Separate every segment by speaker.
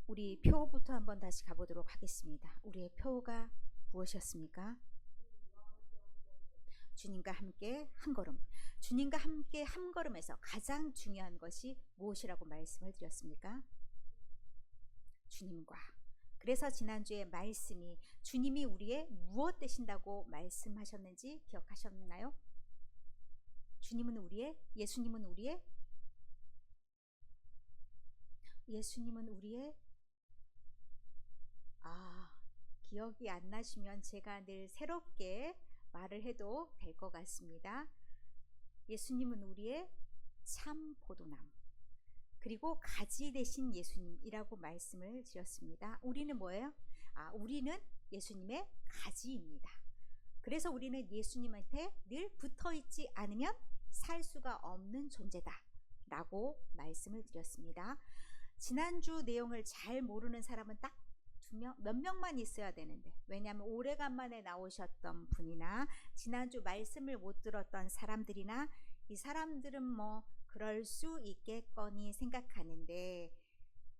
Speaker 1: 우리 표부터 한번 다시 가보도록 하겠습니다. 우리의 표가 무엇이었습니까? 주님과 함께 한 걸음. 주님과 함께 한 걸음에서 가장 중요한 것이 무엇이라고 말씀을 드렸습니까? 주님과. 그래서 지난주에 말씀이 주님이 우리의 무엇 되신다고 말씀하셨는지 기억하셨나요? 예수님은 우리의 기억이 안 나시면 제가 늘 새롭게 말을 해도 될 것 같습니다. 예수님은 우리의 참 포도나무, 그리고 가지 되신 예수님이라고 말씀을 드렸습니다. 우리는 뭐예요? 우리는 예수님의 가지입니다. 그래서 우리는 예수님한테 늘 붙어있지 않으면 살 수가 없는 존재다 라고 말씀을 드렸습니다. 지난주 내용을 잘 모르는 사람은 딱 몇 명만 있어야 되는데, 왜냐하면 오래간만에 나오셨던 분이나 지난주 말씀을 못 들었던 사람들이나 이 사람들은 뭐 그럴 수 있겠거니 생각하는데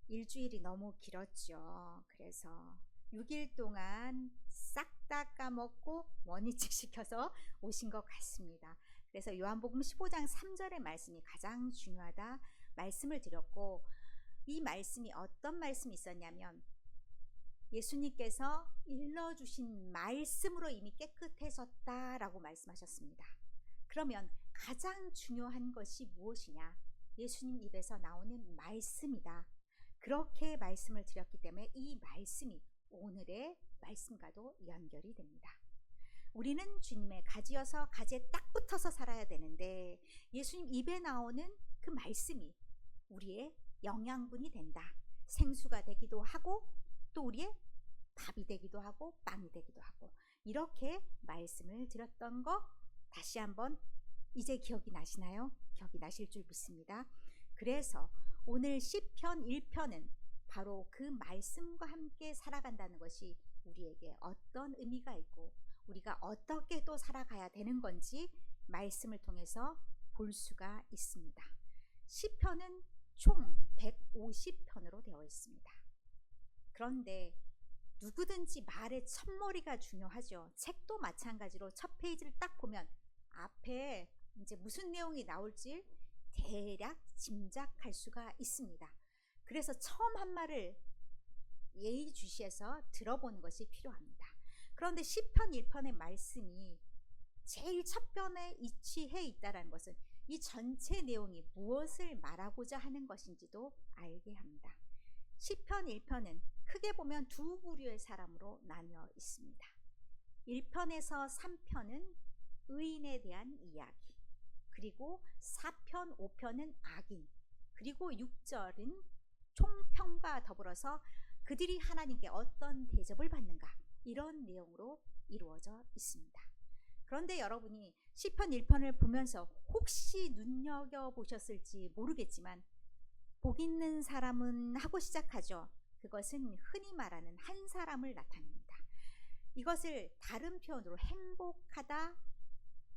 Speaker 1: 일주일이 너무 길었죠. 그래서 6일 동안 싹 다 까먹고 원위치 시켜서 오신 것 같습니다. 그래서 요한복음 15장 3절의 말씀이 가장 중요하다 말씀을 드렸고, 이 말씀이 어떤 말씀이 있었냐면 예수님께서 일러주신 말씀으로 이미 깨끗해졌다라고 말씀하셨습니다. 그러면 가장 중요한 것이 무엇이냐? 예수님 입에서 나오는 말씀이다. 그렇게 말씀을 드렸기 때문에 이 말씀이 오늘의 말씀과도 연결이 됩니다. 우리는 주님의 가지여서 가지에 딱 붙어서 살아야 되는데 예수님 입에 나오는 그 말씀이 우리의 영양분이 된다. 생수가 되기도 하고 또 우리의 밥이 되기도 하고 빵이 되기도 하고, 이렇게 말씀을 드렸던 거 다시 한번 이제 기억이 나시나요? 기억이 나실 줄 믿습니다. 그래서 오늘 시편 1편은 바로 그 말씀과 함께 살아간다는 것이 우리에게 어떤 의미가 있고 우리가 어떻게 또 살아가야 되는 건지 말씀을 통해서 볼 수가 있습니다. 시편은 총 150편으로 되어 있습니다. 그런데 누구든지 말의 첫머리가 중요하죠. 책도 마찬가지로 첫 페이지를 딱 보면 앞에 이제 무슨 내용이 나올지 대략 짐작할 수가 있습니다. 그래서 처음 한 말을 예의주시해서 들어보는 것이 필요합니다. 그런데 시편 1편의 말씀이 제일 첫 편에 위치해 있다는 것은 이 전체 내용이 무엇을 말하고자 하는 것인지도 알게 합니다. 시편 1편은 크게 보면 두 부류의 사람으로 나뉘어 있습니다. 1편에서 3편은 의인에 대한 이야기, 그리고 4편, 5편은 악인, 그리고 6절은 총평과 더불어서 그들이 하나님께 어떤 대접을 받는가, 이런 내용으로 이루어져 있습니다. 그런데 여러분이 시편 1편을 보면서 혹시 눈여겨보셨을지 모르겠지만 복 있는 사람은 하고 시작하죠. 그것은 흔히 말하는 한 사람을 나타냅니다. 이것을 다른 표현으로 행복하다,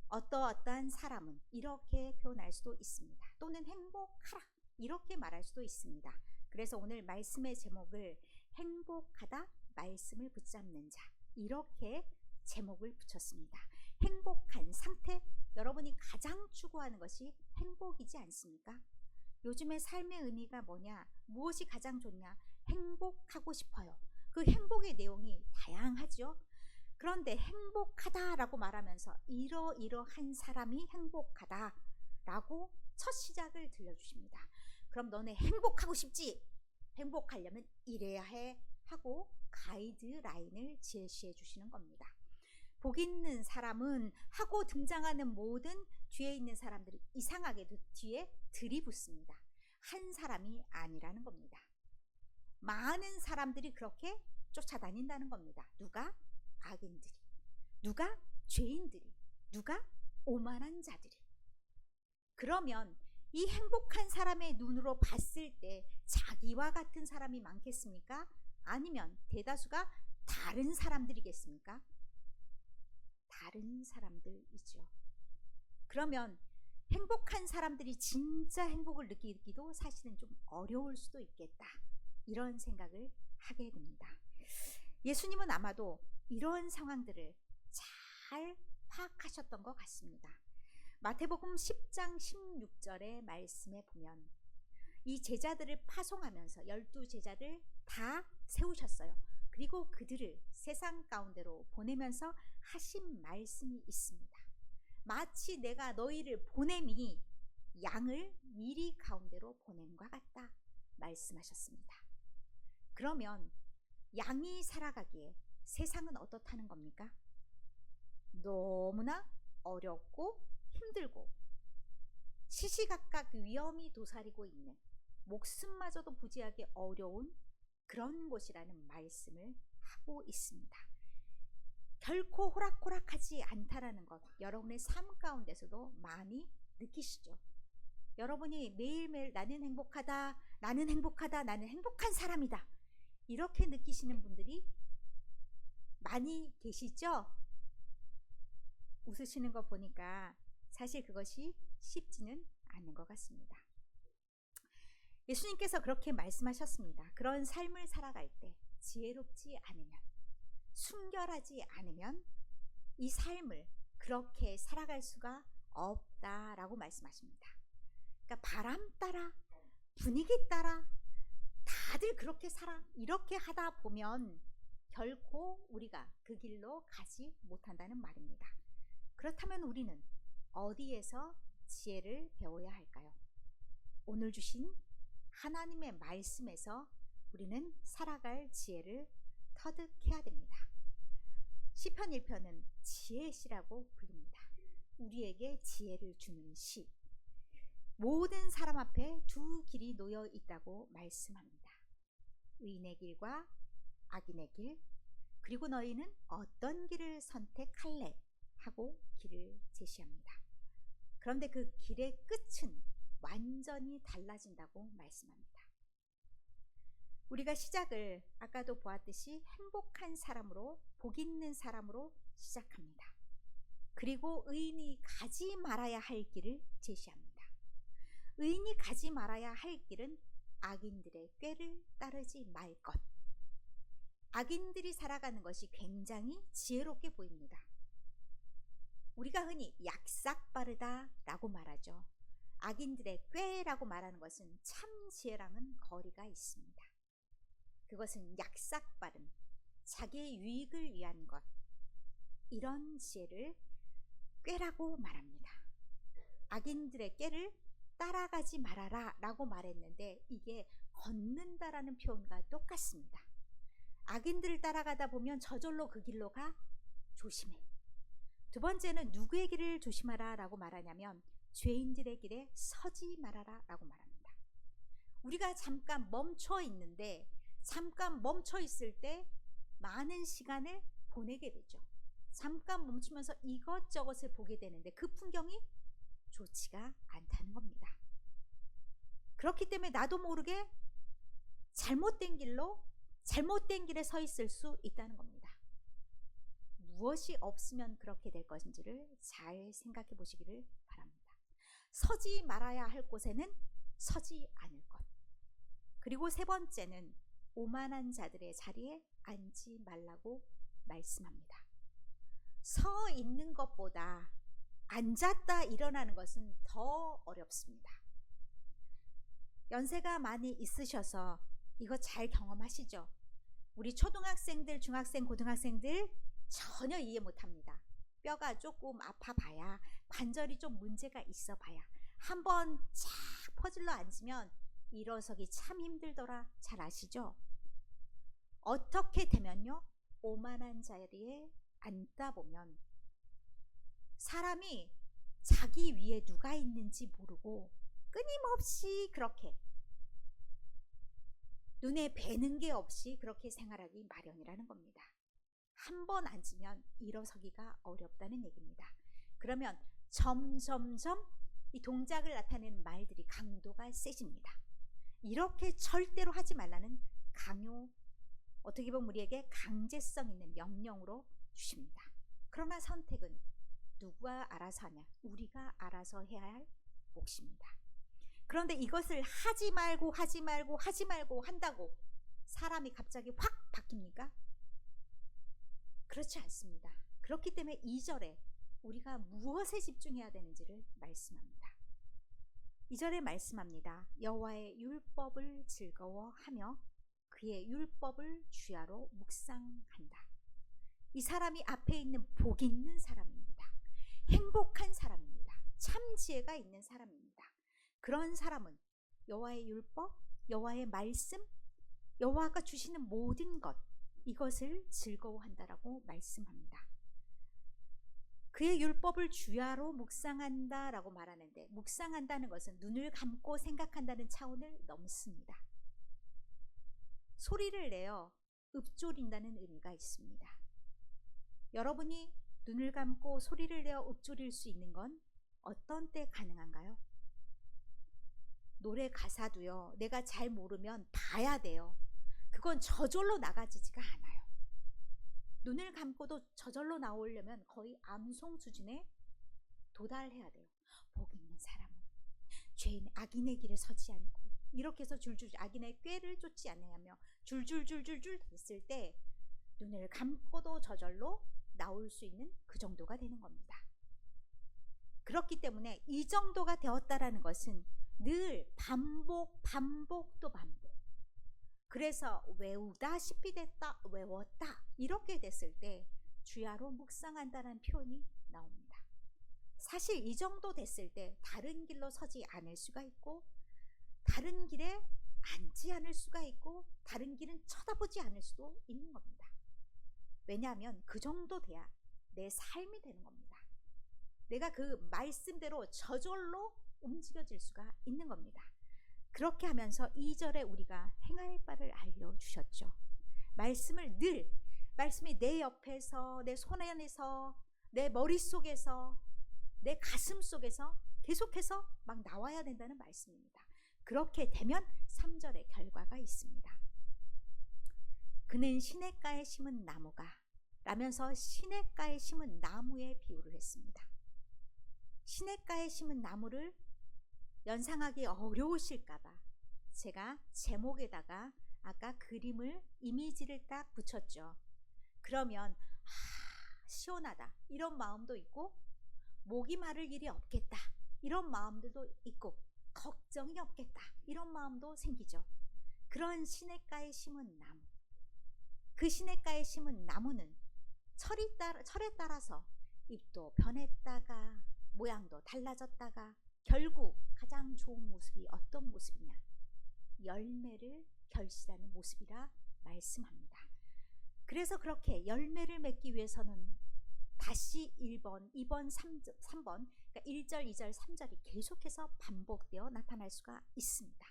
Speaker 1: 어떠어떠한 사람은 이렇게 표현할 수도 있습니다. 또는 행복하라 이렇게 말할 수도 있습니다. 그래서 오늘 말씀의 제목을 행복하다, 말씀을 붙잡는 자, 이렇게 제목을 붙였습니다. 행복한 상태, 여러분이 가장 추구하는 것이 행복이지 않습니까? 요즘의 삶의 의미가 뭐냐? 무엇이 가장 좋냐? 행복하고 싶어요. 그 행복의 내용이 다양하죠. 그런데 행복하다라고 말하면서 이러이러한 사람이 행복하다라고 첫 시작을 들려주십니다. 그럼 너네 행복하고 싶지? 행복하려면 이래야 해 하고 가이드라인을 제시해 주시는 겁니다. 복 있는 사람은 하고 등장하는 모든 뒤에 있는 사람들이 이상하게도 뒤에 들이붙습니다. 한 사람이 아니라는 겁니다. 많은 사람들이 그렇게 쫓아다닌다는 겁니다. 누가? 악인들이, 누가? 죄인들이, 누가? 오만한 자들이. 그러면 이 행복한 사람의 눈으로 봤을 때 자기와 같은 사람이 많겠습니까? 아니면 대다수가 다른 사람들이겠습니까? 다른 사람들이죠. 그러면 행복한 사람들이 진짜 행복을 느끼기도 사실은 좀 어려울 수도 있겠다, 이런 생각을 하게 됩니다. 예수님은 아마도 이런 상황들을 잘 파악하셨던 것 같습니다. 마태복음 10장 16절의 말씀에 보면 이 제자들을 파송하면서 12제자를 다 세우셨어요. 그리고 그들을 세상 가운데로 보내면서 하신 말씀이 있습니다. 마치 내가 너희를 보냄이 양을 미리 가운데로 보냄과 같다 말씀하셨습니다. 그러면 양이 살아가기에 세상은 어떻다는 겁니까? 너무나 어렵고 힘들고 시시각각 위험이 도사리고 있는, 목숨마저도 부지하기 어려운 그런 곳이라는 말씀을 하고 있습니다. 결코 호락호락하지 않다라는 것, 여러분의 삶 가운데서도 많이 느끼시죠? 여러분이 매일매일 나는 행복하다, 나는 행복하다, 나는 행복한 사람이다, 이렇게 느끼시는 분들이 많이 계시죠? 웃으시는 거 보니까 사실 그것이 쉽지는 않은 것 같습니다. 예수님께서 그렇게 말씀하셨습니다. 그런 삶을 살아갈 때 지혜롭지 않으면, 순결하지 않으면 이 삶을 그렇게 살아갈 수가 없다라고 말씀하십니다. 그러니까 바람 따라, 분위기 따라 다들 그렇게 살아, 이렇게 하다 보면 결코 우리가 그 길로 가지 못한다는 말입니다. 그렇다면 우리는 어디에서 지혜를 배워야 할까요? 오늘 주신 하나님의 말씀에서 우리는 살아갈 지혜를 터득해야 됩니다. 시편 1편은 지혜의 시라고 불립니다. 우리에게 지혜를 주는 시. 모든 사람 앞에 두 길이 놓여 있다고 말씀합니다. 의인의 길과 악인의 길, 그리고 너희는 어떤 길을 선택할래? 하고 길을 제시합니다. 그런데 그 길의 끝은 완전히 달라진다고 말씀합니다. 우리가 시작을 아까도 보았듯이 행복한 사람으로, 복 있는 사람으로 시작합니다. 그리고 의인이 가지 말아야 할 길을 제시합니다. 의인이 가지 말아야 할 길은 악인들의 꾀를 따르지 말 것. 악인들이 살아가는 것이 굉장히 지혜롭게 보입니다. 우리가 흔히 약삭빠르다 라고 말하죠. 악인들의 꾀라고 말하는 것은 참 지혜랑은 거리가 있습니다. 그것은 약삭빠름, 자기의 유익을 위한 것, 이런 지혜를 꾀라고 말합니다. 악인들의 꾀를 따라가지 말아라 라고 말했는데 이게 걷는다라는 표현과 똑같습니다. 악인들을 따라가다 보면 저절로 그 길로 가. 조심해. 두 번째는 누구의 길을 조심하라 라고 말하냐면 죄인들의 길에 서지 말아라 라고 말합니다. 우리가 잠깐 멈춰 있는데, 잠깐 멈춰 있을 때 많은 시간을 보내게 되죠. 잠깐 멈추면서 이것저것을 보게 되는데 그 풍경이 좋지가 않다는 겁니다. 그렇기 때문에 나도 모르게 잘못된 길로, 잘못된 길에 서 있을 수 있다는 겁니다. 무엇이 없으면 그렇게 될 것인지를 잘 생각해 보시기를 바랍니다. 서지 말아야 할 곳에는 서지 않을 것. 그리고 세 번째는 오만한 자들의 자리에 앉지 말라고 말씀합니다. 서 있는 것보다 앉았다 일어나는 것은 더 어렵습니다. 연세가 많이 있으셔서 이거 잘 경험하시죠? 우리 초등학생들, 중학생, 고등학생들 전혀 이해 못합니다. 뼈가 조금 아파봐야, 관절이 좀 문제가 있어봐야, 한번 쫙 퍼질러 앉으면 일어서기 참 힘들더라. 잘 아시죠? 어떻게 되면요, 오만한 자리에 앉다 보면 사람이 자기 위에 누가 있는지 모르고 끊임없이 그렇게 눈에 뵈는 게 없이 그렇게 생활하기 마련이라는 겁니다. 한 번 앉으면 일어서기가 어렵다는 얘기입니다. 그러면 점점점 이 동작을 나타내는 말들이 강도가 세집니다. 이렇게 절대로 하지 말라는 강요, 어떻게 보면 우리에게 강제성 있는 명령으로 주십니다. 그러나 선택은 누가 알아서 하냐? 우리가 알아서 해야 할 몫입니다. 그런데 이것을 하지 말고 한다고 사람이 갑자기 확 바뀝니까? 그렇지 않습니다. 그렇기 때문에 2절에 우리가 무엇에 집중해야 되는지를 말씀합니다. 2절에 말씀합니다. 여호와의 율법을 즐거워하며 그의 율법을 주야로 묵상한다. 이 사람이 앞에 있는 복 있는 사람입니다. 행복한 사람입니다. 참 지혜가 있는 사람입니다. 그런 사람은 여호와의 율법, 여호와의 말씀, 여호와가 주시는 모든 것, 이것을 즐거워한다라고 말씀합니다. 그의 율법을 주야로 묵상한다라고 말하는데, 묵상한다는 것은 눈을 감고 생각한다는 차원을 넘습니다. 소리를 내어 읊조린다는 의미가 있습니다. 여러분이 눈을 감고 소리를 내어 읊조릴 수 있는 건 어떤 때 가능한가요? 노래 가사도요, 내가 잘 모르면 봐야 돼요. 그건 저절로 나가지지가 않아요. 눈을 감고도 저절로 나오려면 거의 암송 수준에 도달해야 돼요. 복 있는 사람은 죄인 악인의 길에 서지 않고, 이렇게 해서 줄줄 악인의 꾀를 쫓지 않으며 줄줄줄줄줄 됐을 때 눈을 감고도 저절로 나올 수 있는 그 정도가 되는 겁니다. 그렇기 때문에 이 정도가 되었다라는 것은 늘 반복, 반복 또 반복. 그래서 외우다시피 됐다, 외웠다, 이렇게 됐을 때 주야로 묵상한다는 표현이 나옵니다. 사실 이 정도 됐을 때 다른 길로 서지 않을 수가 있고, 다른 길에 앉지 않을 수가 있고, 다른 길은 쳐다보지 않을 수도 있는 겁니다. 왜냐하면 그 정도 돼야 내 삶이 되는 겁니다. 내가 그 말씀대로 저절로 움직여질 수가 있는 겁니다. 그렇게 하면서 2절에 우리가 행할 바를 알려주셨죠. 말씀을 늘, 말씀이 내 옆에서, 내 손 안에서, 내 머릿속에서, 내 가슴 속에서 계속해서 막 나와야 된다는 말씀입니다. 그렇게 되면 3절의 결과가 있습니다. 그는 시냇가에 심은 나무가 라면서 시냇가에 심은 나무에 비유를 했습니다. 시냇가에 심은 나무를 연상하기 어려우실까봐 제가 제목에다가 아까 그림을, 이미지를 딱 붙였죠. 그러면 시원하다 이런 마음도 있고, 목이 마를 일이 없겠다 이런 마음들도 있고, 걱정이 없겠다 이런 마음도 생기죠. 그런 시냇가에 심은 나무, 그 시냇가에 심은 나무는 철에 따라서 잎도 변했다가 모양도 달라졌다가 결국 가장 좋은 모습이 어떤 모습이냐, 열매를 결실하는 모습이라 말씀합니다. 그래서 그렇게 열매를 맺기 위해서는 다시 1번, 2번, 3번, 그러니까 1절, 2절, 3절이 계속해서 반복되어 나타날 수가 있습니다.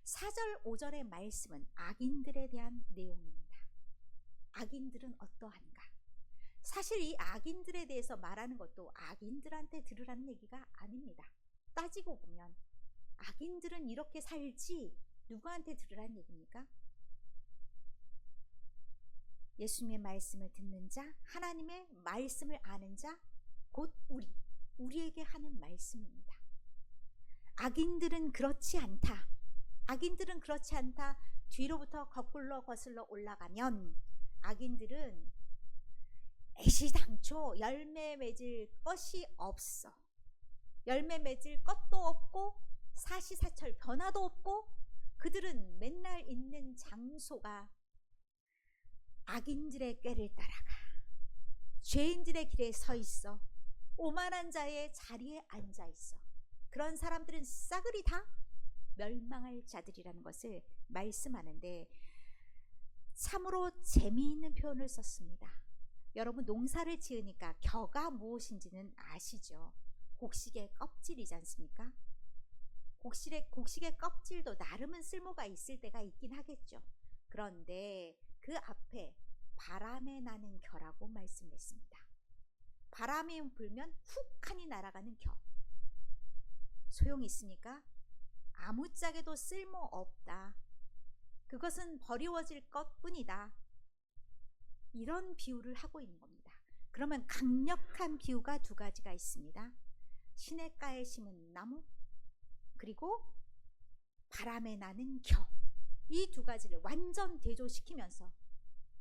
Speaker 1: 4절, 5절의 말씀은 악인들에 대한 내용입니다. 악인들은 어떠한가? 사실 이 악인들에 대해서 말하는 것도 악인들한테 들으라는 얘기가 아닙니다. 따지고 보면 악인들은 이렇게 살지 누구한테 들으라는 얘기입니까? 예수님의 말씀을 듣는 자, 하나님의 말씀을 아는 자, 곧 우리에게 하는 말씀입니다. 악인들은 그렇지 않다. 악인들은 그렇지 않다. 뒤로부터 거슬러 올라가면 악인들은 애시당초 열매 맺을 것이 없어. 열매 맺을 것도 없고 사시사철 변화도 없고, 그들은 맨날 있는 장소가 악인들의 꾀를 따라가 죄인들의 길에 서 있어 오만한 자의 자리에 앉아 있어. 그런 사람들은 싸그리 다 멸망할 자들이라는 것을 말씀하는데, 참으로 재미있는 표현을 썼습니다. 여러분, 농사를 지으니까 겨가 무엇인지는 아시죠? 곡식의 껍질이지 않습니까? 곡식의 껍질도 나름은 쓸모가 있을 때가 있긴 하겠죠. 그런데 그 앞에 바람에 나는 겨라고 말씀했습니다. 바람이 불면 훅하니 날아가는 겨. 소용이 있습니까? 아무짝에도 쓸모없다. 그것은 버리워질 것뿐이다. 이런 비유를 하고 있는 겁니다. 그러면 강력한 비유가 두 가지가 있습니다. 시냇가에 심은 나무, 그리고 바람에 나는 겨. 이 두 가지를 완전 대조시키면서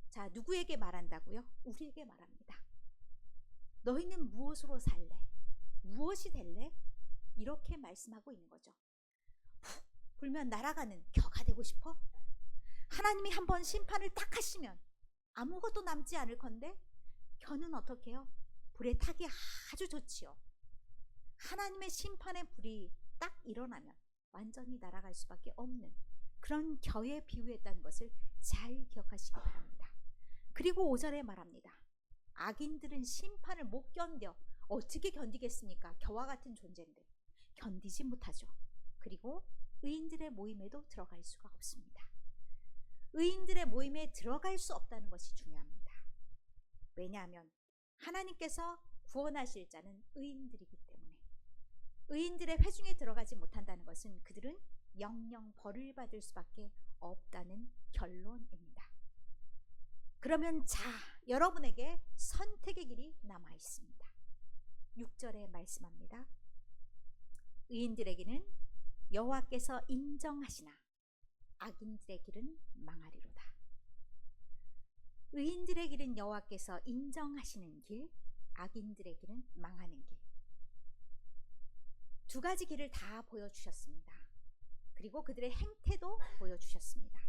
Speaker 1: 자, 누구에게 말한다고요? 우리에게 말합니다. 너희는 무엇으로 살래? 무엇이 될래? 이렇게 말씀하고 있는 거죠. 푹 불면 날아가는 겨가 되고 싶어? 하나님이 한번 심판을 딱 하시면 아무것도 남지 않을 건데 겨는 어떻게 해요? 불에 타기 아주 좋지요. 하나님의 심판의 불이 딱 일어나면 완전히 날아갈 수밖에 없는 그런 겨에 비유했다는 것을 잘 기억하시기 바랍니다. 그리고 5절에 말합니다. 악인들은 심판을 못 견뎌. 어떻게 견디겠습니까? 겨와 같은 존재인데 견디지 못하죠. 그리고 의인들의 모임에도 들어갈 수가 없습니다. 의인들의 모임에 들어갈 수 없다는 것이 중요합니다. 왜냐하면 하나님께서 구원하실 자는 의인들이기 때문에 의인들의 회중에 들어가지 못한다는 것은 그들은 영영 벌을 받을 수밖에 없다는 결론입니다. 그러면 자, 여러분에게 선택의 길이 남아 있습니다. 6절에 말씀합니다. 의인들의 길은 여호와께서 인정하시나 악인들의 길은 망하리로다. 의인들의 길은 여호와께서 인정하시는 길, 악인들의 길은 망하는 길. 두 가지 길을 다 보여주셨습니다. 그리고 그들의 행태도 보여주셨습니다.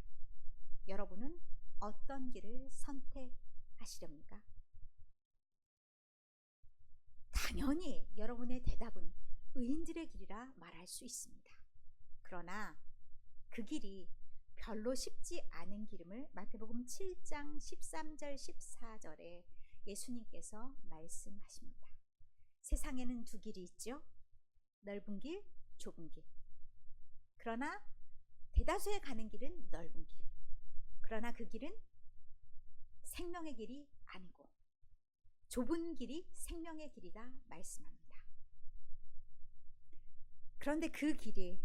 Speaker 1: 여러분은 어떤 길을 선택하시렵니까? 당연히 여러분의 대답은 의인들의 길이라 말할 수 있습니다. 그러나 그 길이 별로 쉽지 않은 길임을 마태복음 7장 13절 14절에 예수님께서 말씀하십니다. 세상에는 두 길이 있죠. 넓은 길, 좁은 길. 그러나 대다수의 가는 길은 넓은 길. 그러나 그 길은 생명의 길이 아니고 좁은 길이 생명의 길이다 말씀합니다. 그런데 그 길에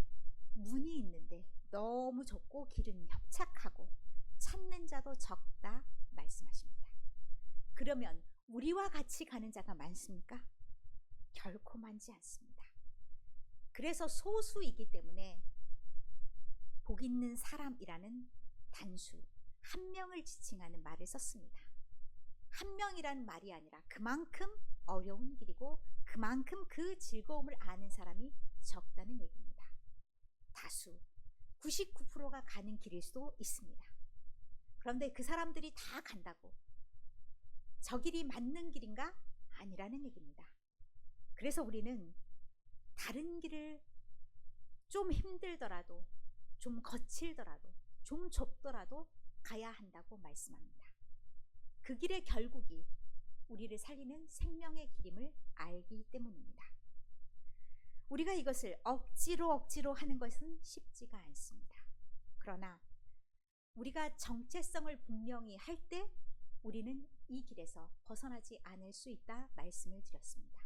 Speaker 1: 문이 있는데 너무 좁고 길은 협착하고 찾는 자도 적다 말씀하십니다. 그러면 우리와 같이 가는 자가 많습니까? 결코 많지 않습니다. 그래서 소수이기 때문에 복 있는 사람이라는 단수, 한 명을 지칭하는 말을 썼습니다. 한 명이라는 말이 아니라 그만큼 어려운 길이고 그만큼 그 즐거움을 아는 사람이 적다는 얘기입니다. 다수, 99%가 가는 길일 수도 있습니다. 그런데 그 사람들이 다 간다고 저 길이 맞는 길인가? 아니라는 얘기입니다. 그래서 우리는 다른 길을 좀 힘들더라도 좀 거칠더라도 좀 좁더라도 가야 한다고 말씀합니다. 그 길의 결국이 우리를 살리는 생명의 길임을 알기 때문입니다. 우리가 이것을 억지로 하는 것은 쉽지가 않습니다. 그러나 우리가 정체성을 분명히 할 때 우리는 이 길에서 벗어나지 않을 수 있다 말씀을 드렸습니다.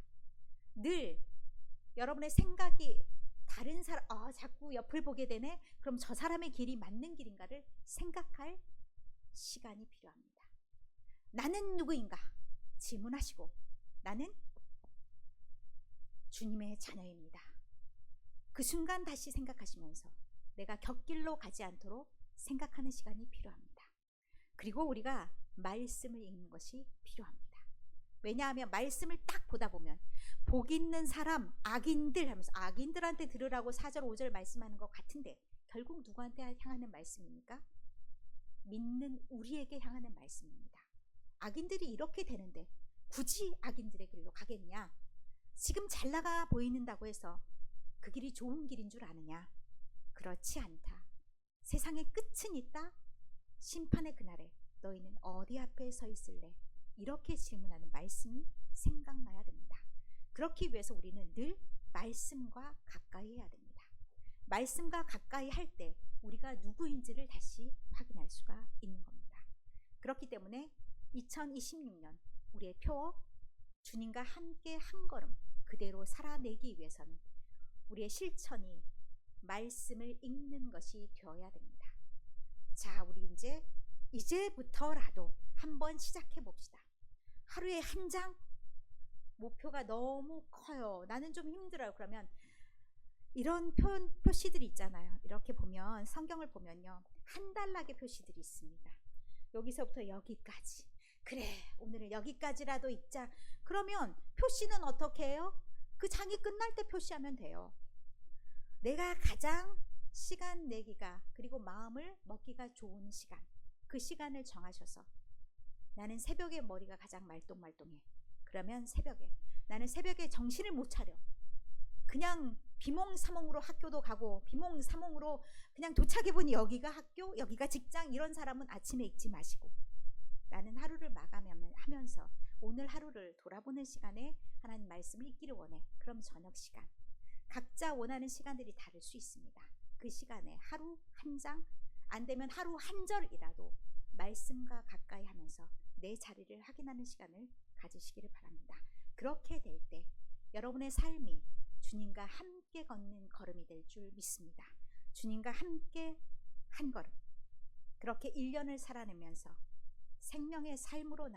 Speaker 1: 늘 여러분의 생각이 다른 사람, 자꾸 옆을 보게 되네? 그럼 저 사람의 길이 맞는 길인가를 생각할 시간이 필요합니다. 나는 누구인가? 질문하시고 나는 주님의 자녀입니다. 그 순간 다시 생각하시면서 내가 곁길로 가지 않도록 생각하는 시간이 필요합니다. 그리고 우리가 말씀을 읽는 것이 필요합니다. 왜냐하면 말씀을 딱 보다 보면 복 있는 사람, 악인들 하면서 악인들한테 들으라고 4절 5절 말씀하는 것 같은데 결국 누구한테 향하는 말씀입니까? 믿는 우리에게 향하는 말씀입니다. 악인들이 이렇게 되는데 굳이 악인들의 길로 가겠냐? 지금 잘 나가 보이는다고 해서 그 길이 좋은 길인 줄 아느냐? 그렇지 않다. 세상의 끝은 있다. 심판의 그날에 너희는 어디 앞에 서 있을래? 이렇게 질문하는 말씀이 생각나야 됩니다. 그렇기 위해서 우리는 늘 말씀과 가까이 해야 됩니다. 말씀과 가까이 할 때 우리가 누구인지를 다시 확인할 수가 있는 겁니다. 그렇기 때문에 2026년 우리의 표어 주님과 함께 한 걸음 그대로 살아내기 위해서는 우리의 실천이 말씀을 읽는 것이 되어야 됩니다. 자, 우리 이제부터라도 한번 시작해 봅시다. 하루에 한 장? 목표가 너무 커요. 나는 좀 힘들어요. 그러면 이런 표시들이 있잖아요. 이렇게 보면 성경을 보면요. 한달락의 표시들이 있습니다. 여기서부터 여기까지. 그래, 오늘은 여기까지라도 읽자. 그러면 표시는 어떻게 해요? 그 장이 끝날 때 표시하면 돼요. 내가 가장 시간 내기가 그리고 마음을 먹기가 좋은 시간, 그 시간을 정하셔서 나는 새벽에 머리가 가장 말똥말똥해. 그러면 새벽에, 나는 새벽에 정신을 못 차려. 그냥 비몽사몽으로 학교도 가고 비몽사몽으로 그냥 도착해보니 여기가 학교, 여기가 직장, 이런 사람은 아침에 읽지 마시고 나는 하루를 마감하면서 오늘 하루를 돌아보는 시간에 하나님 말씀을 읽기를 원해. 그럼 저녁 시간, 각자 원하는 시간들이 다를 수 있습니다. 그 시간에 하루 한 장, 안 되면 하루 한 절이라도 말씀과 가까이 하면서 내 자리를 확인하는 시간을 가지시기를 바랍니다. 그렇게 될 때 여러분의 삶이 주님과 함께 걷는 걸음이 될 줄 믿습니다. 주님과 함께 한 걸음, 그렇게 1년을 살아내면서 생명의 삶으로